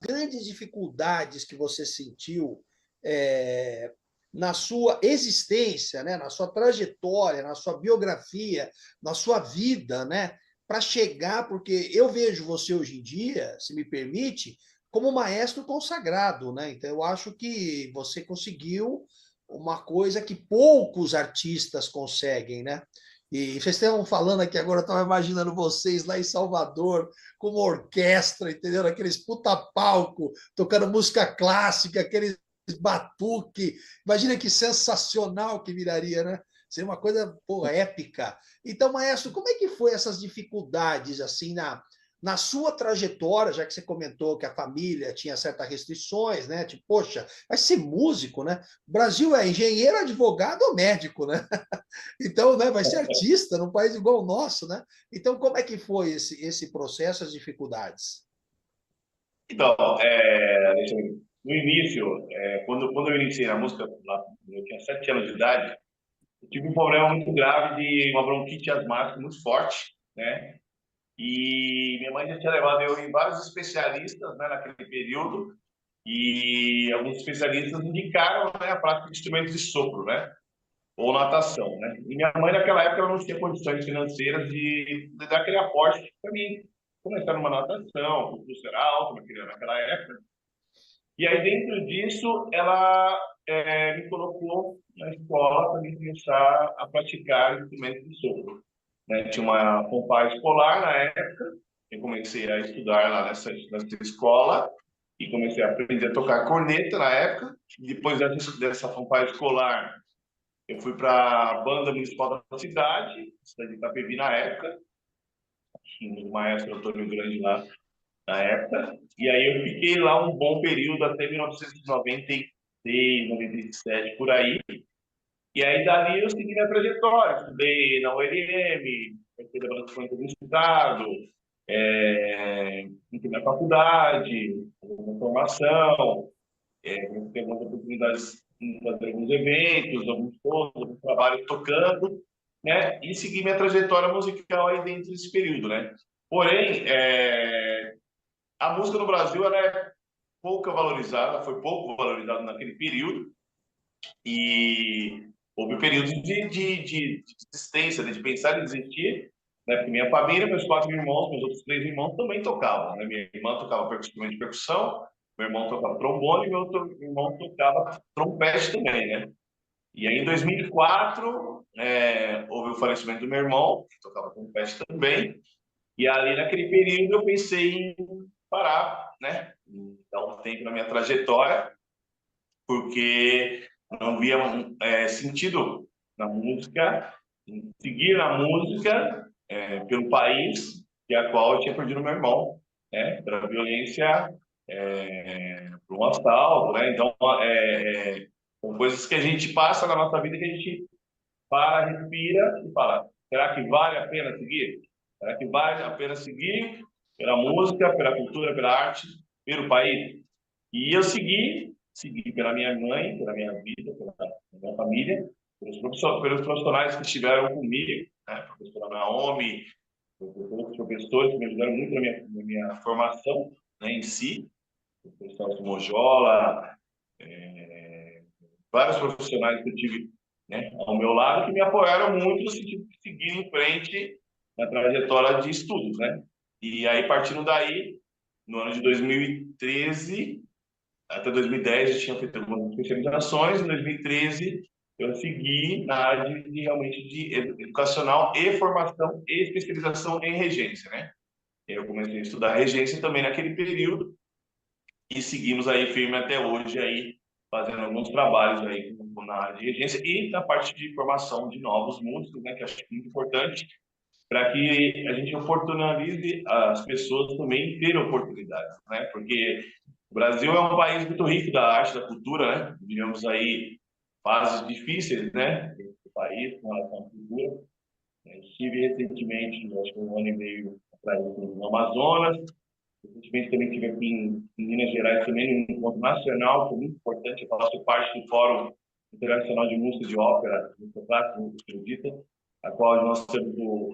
grandes dificuldades que você sentiu na sua existência, né, na sua trajetória, na sua biografia, na sua vida, né, para chegar, porque eu vejo você hoje em dia, se me permite, como maestro consagrado, né? Então eu acho que você conseguiu uma coisa que poucos artistas conseguem, né? E vocês estavam falando aqui agora, eu estava imaginando vocês lá em Salvador, com uma orquestra, entendeu? Aqueles puta palco, tocando música clássica, aqueles batuque. Imagina que sensacional que viraria, né? Seria uma coisa, pô, épica. Então, maestro, como é que foi essas dificuldades, assim, na sua trajetória, já que você comentou que a família tinha certas restrições, né? Tipo, poxa, vai ser músico, né? O Brasil é engenheiro, advogado ou médico, né? Então, né, vai ser artista num país igual o nosso, né? Então, como é que foi esse processo, as dificuldades? Então, no início, quando eu iniciei na música, lá, eu tinha 7 anos de idade, eu tive um problema muito grave de uma bronquite asmática muito forte, né? E minha mãe já tinha levado eu em vários especialistas, né, naquele período, e alguns especialistas indicaram, né, a prática de instrumentos de sopro, né? Ou natação, né? E minha mãe, naquela época, ela não tinha condições financeiras de dar aquele aporte para mim começar numa natação, o custo era alto naquela época. E aí, dentro disso, ela me colocou na escola para me começar a praticar instrumentos de sopro, né? Tinha uma pompa escolar na época, eu comecei a estudar lá nessa escola e comecei a aprender a tocar corneta na época. Depois dessa pompa escolar, eu fui para a banda municipal da cidade de Itapevi na época, tinha o maestro Antônio Grande lá na época, e aí eu fiquei lá um bom período, até 1996, 97, por aí, e aí dali eu segui minha trajetória, estudei na ULM, fui da Banda Sinfônica do Estado, entrei na faculdade, na formação, tive algumas oportunidades de fazer alguns eventos, alguns shows, alguns trabalhos tocando, né? E seguir minha trajetória musical aí dentro desse período, né? Porém, a música no Brasil ela é pouco valorizada, foi pouco valorizada naquele período e houve períodos de desistência, né? De pensar em desistir, né? Porque minha família, meus 4 irmãos, meus outros 3 irmãos também tocavam, né? Minha irmã tocava instrumento de percussão, meu irmão tocava trombone e meu outro irmão tocava trompete também, né? E aí, em 2004, houve o falecimento do meu irmão, que tocava trompete também, e ali naquele período eu pensei em parar, né? Dar um tempo na minha trajetória, porque não via sentido na música, em seguir na música pelo país que a qual eu tinha perdido meu irmão, né? Pela violência, por um assalto, né? Então, são coisas que a gente passa na nossa vida que a gente para, respira e fala: será que vale a pena seguir? Será que vale a pena seguir pela música, pela cultura, pela arte, pelo país? E eu segui pela minha mãe, pela minha vida, pela minha família, pelos profissionais que estiveram comigo, né? A professora Naomi, outros professores que me ajudaram muito na minha formação, né, em si, o professor Mojola, vários profissionais que eu tive, né, ao meu lado que me apoiaram muito no sentido de seguir em frente na trajetória de estudos, né? E aí, partindo daí, no ano de 2013 até 2010 eu tinha feito algumas especializações, em 2013 eu segui na área realmente de educacional e formação e especialização em regência, né? Eu comecei a estudar regência também naquele período e seguimos aí firme até hoje aí fazendo alguns trabalhos aí na área de regência e na parte de formação de novos músicos, né, que acho que é muito importante para que a gente oportunize as pessoas também ter oportunidades, né? Porque o Brasil é um país muito rico da arte, da cultura, né? Vivemos aí fases difíceis, né? Do país com relação à cultura. Estive recentemente, acho que 1 ano e meio atrás, no Amazonas. Recentemente também estive aqui em Minas Gerais, também num encontro nacional, foi muito importante. Eu faço parte do Fórum Internacional de Música de Ópera, música clássica, música erudita, a qual nós temos o